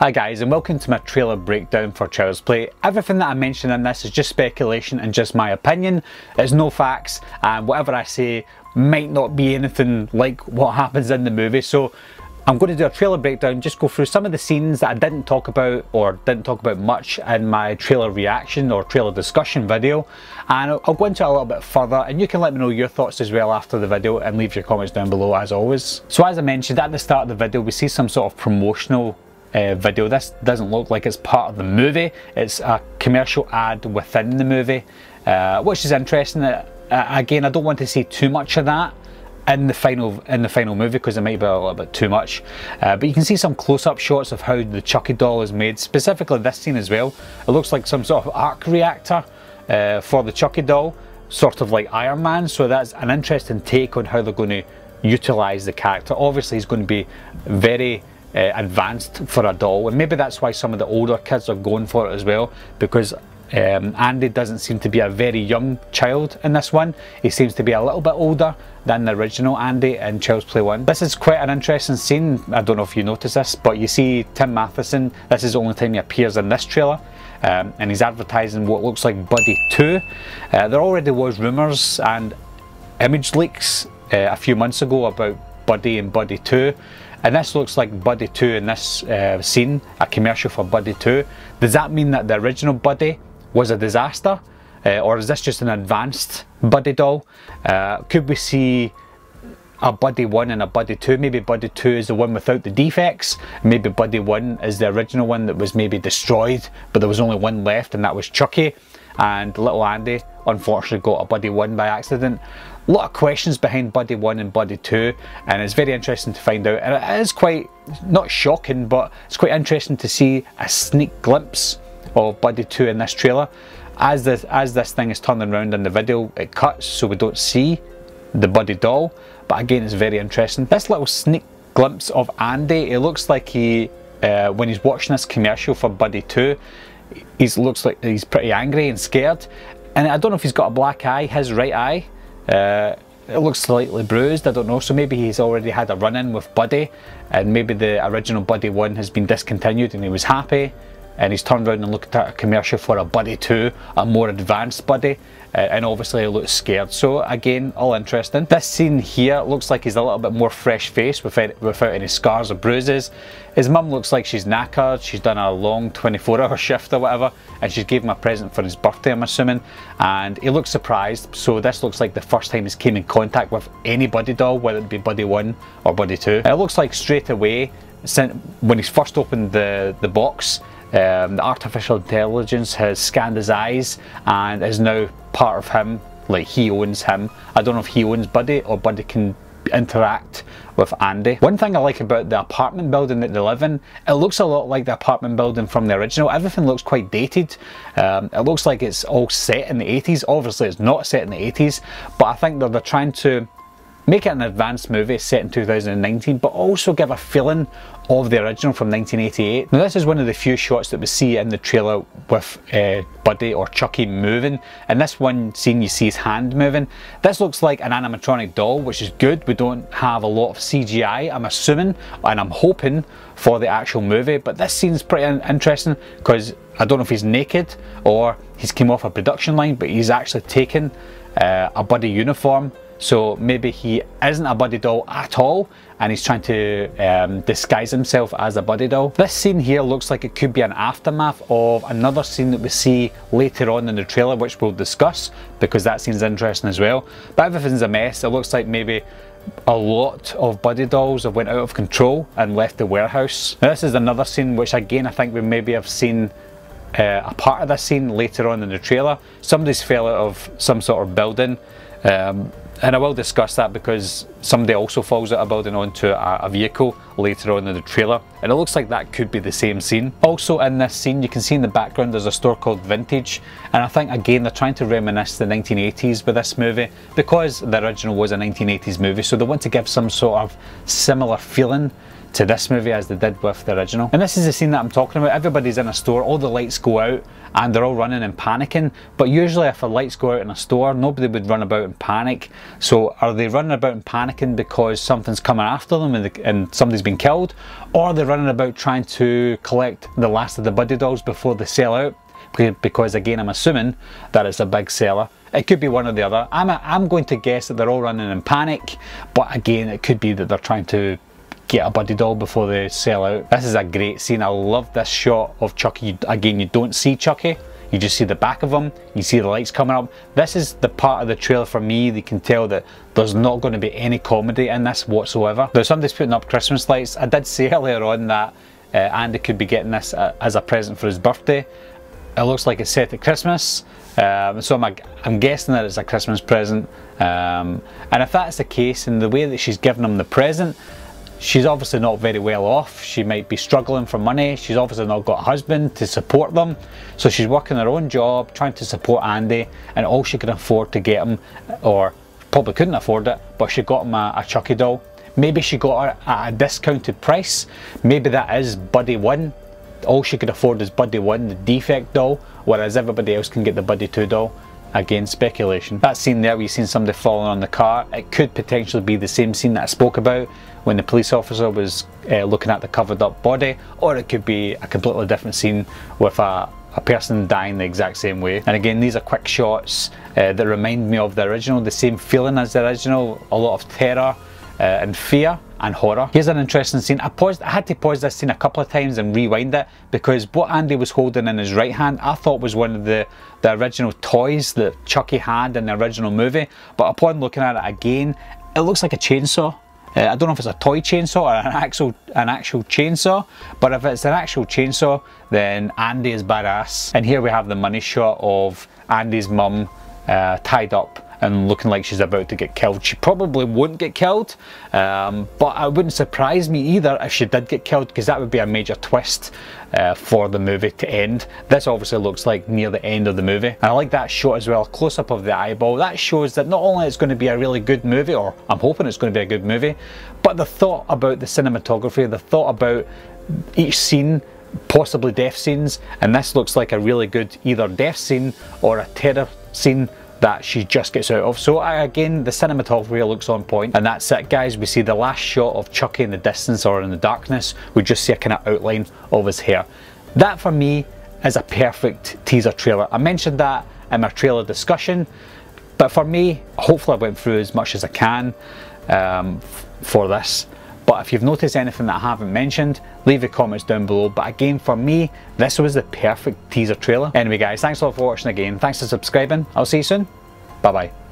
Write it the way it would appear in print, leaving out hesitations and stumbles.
Hi guys, and welcome to my trailer breakdown for Child's Play. Everything that I mention in this is just speculation and just my opinion. It's no facts, and whatever I say might not be anything like what happens in the movie. So I'm going to do a trailer breakdown, just go through some of the scenes that I didn't talk about or didn't talk about much in my trailer reaction or trailer discussion video, and I'll go into it a little bit further, and you can let me know your thoughts as well after the video and leave your comments down below as always. So as I mentioned at the start of the video, we see some sort of promotional video. This doesn't look like it's part of the movie. It's a commercial ad within the movie, which is interesting. Again, I don't want to see too much of that in the final movie because it might be a little bit too much, but you can see some close-up shots of how the Chucky doll is made, specifically this scene as well. It looks like some sort of arc reactor for the Chucky doll, sort of like Iron Man, so that's an interesting take on how they're going to utilize the character. Obviously he's going to be very advanced for a doll, and maybe that's why some of the older kids are going for it as well, because Andy doesn't seem to be a very young child in this one. He seems to be a little bit older than the original Andy in Child's Play 1. This is quite an interesting scene. I don't know if you noticed this, but you see Tim Matheson. This is the only time he appears in this trailer, and he's advertising what looks like Buddi 2. There already was rumours and image leaks a few months ago about Buddi and Buddi 2. And this looks like Buddi 2 in this scene, a commercial for Buddi 2. Does that mean that the original Buddi was a disaster? Or is this just an advanced Buddi doll? Could we see a Buddi 1 and a Buddi 2? Maybe Buddi 2 is the one without the defects. Maybe Buddi 1 is the original one that was maybe destroyed, but there was only one left, and that was Chucky. And little Andy unfortunately got a Buddi 1 by accident. A lot of questions behind Buddi 1 and Buddi 2, and it's very interesting to find out. And it is quite, not shocking, but it's quite interesting to see a sneak glimpse of Buddi 2 in this trailer. As this thing is turning around in the video, it cuts so we don't see the Buddi doll, but again it's very interesting. This little sneak glimpse of Andy, it looks like he, when he's watching this commercial for Buddi 2, looks like he's pretty angry and scared, and I don't know if he's got a black eye, his right eye. It looks slightly bruised, I don't know, so maybe he's already had a run-in with Buddi, and maybe the original Buddi 1 has been discontinued and he was happy, and he's turned around and looked at a commercial for a Buddi 2, a more advanced Buddi, and obviously he looks scared. So again, all interesting. This scene here looks like he's a little bit more fresh-faced without any scars or bruises. His mum looks like she's knackered, she's done a long 24-hour shift or whatever, and she's gave him a present for his birthday, I'm assuming, and he looks surprised. So this looks like the first time he's came in contact with any Buddi doll, whether it be Buddi 1 or Buddi 2. It looks like straight away, when he's first opened the box, the artificial intelligence has scanned his eyes and is now part of him, like he owns him. I don't know if he owns Buddi or Buddi can interact with Andy. One thing I like about the apartment building that they live in, it looks a lot like the apartment building from the original. Everything looks quite dated. It looks like it's all set in the 80s. Obviously it's not set in the 80s, but I think they're trying to make it an advanced movie set in 2019, but also give a feeling of the original from 1988. Now this is one of the few shots that we see in the trailer with Buddi or Chucky moving. In this one scene you see his hand moving. This looks like an animatronic doll, which is good. We don't have a lot of CGI, I'm assuming, and I'm hoping for the actual movie, but this scene's pretty interesting because I don't know if he's naked or he's came off a production line, but he's actually taken a Buddi uniform. So maybe he isn't a Buddi doll at all, and he's trying to disguise himself as a Buddi doll. This scene here looks like it could be an aftermath of another scene that we see later on in the trailer, which we'll discuss because that scene's interesting as well. But everything's a mess. It looks like maybe a lot of Buddi dolls have went out of control and left the warehouse. Now this is another scene which again I think we maybe have seen a part of this scene later on in the trailer. Somebody's fell out of some sort of building. And I will discuss that because somebody also falls out of a building onto a vehicle later on in the trailer, and it looks like that could be the same scene. Also in this scene you can see in the background there's a store called Vintage, and I think again they're trying to reminisce the 1980s with this movie because the original was a 1980s movie, so they want to give some sort of similar feeling to this movie as they did with the original. And this is the scene that I'm talking about. Everybody's in a store, all the lights go out, and they're all running and panicking. But usually if the lights go out in a store, nobody would run about and panic. So are they running about and panicking because something's coming after them and somebody's been killed? Or are they running about trying to collect the last of the Buddi dolls before they sell out? Because again, I'm assuming that it's a big seller. It could be one or the other. I'm going to guess that they're all running in panic, but again, it could be that they're trying to get a Buddi doll before they sell out. This is a great scene. I love this shot of Chucky. Again, you don't see Chucky, you just see the back of him, you see the lights coming up. This is the part of the trailer for me that can tell that there's not going to be any comedy in this whatsoever. Now, somebody's putting up Christmas lights. I did say earlier on that Andy could be getting this as a present for his birthday. It looks like it's set at Christmas, so I'm guessing that it's a Christmas present. And if that's the case, in the way that she's giving him the present, she's obviously not very well off. She might be struggling for money. She's obviously not got a husband to support them. So she's working her own job, trying to support Andy, and all she can afford to get him, or probably couldn't afford it, but she got him a Chucky doll. Maybe she got her at a discounted price. Maybe that is Buddi 1. All she could afford is Buddi 1, the defect doll, whereas everybody else can get the Buddi 2 doll. Again, speculation. That scene there where you've seen somebody falling on the car, it could potentially be the same scene that I spoke about when the police officer was looking at the covered up body, or it could be a completely different scene with a person dying the exact same way. And again, these are quick shots that remind me of the original, the same feeling as the original, a lot of terror and fear and horror. Here's an interesting scene. I had to pause this scene a couple of times and rewind it, because what Andy was holding in his right hand I thought was one of the original toys that Chucky had in the original movie, but upon looking at it again, it looks like a chainsaw. I don't know if it's a toy chainsaw or an actual chainsaw, but if it's an actual chainsaw, then Andy is badass. And here we have the money shot of Andy's mum tied up and looking like she's about to get killed. She probably won't get killed, but it wouldn't surprise me either if she did get killed, because that would be a major twist for the movie to end. This obviously looks like near the end of the movie, and I like that shot as well, close up of the eyeball. That shows that not only it's going to be a really good movie, or I'm hoping it's going to be a good movie, but the thought about the cinematography, the thought about each scene, possibly death scenes, and this looks like a really good either death scene or a terror scene that she just gets out of. So again, the cinematography looks on point, and that's it, guys. We see the last shot of Chucky in the distance, or in the darkness. We just see a kind of outline of his hair. That for me is a perfect teaser trailer. I mentioned that in my trailer discussion, but for me, hopefully I went through as much as I can for this. But if you've noticed anything that I haven't mentioned, leave your comments down below. But again, for me, this was the perfect teaser trailer. Anyway guys, thanks a lot for watching again. Thanks for subscribing. I'll see you soon. Bye bye.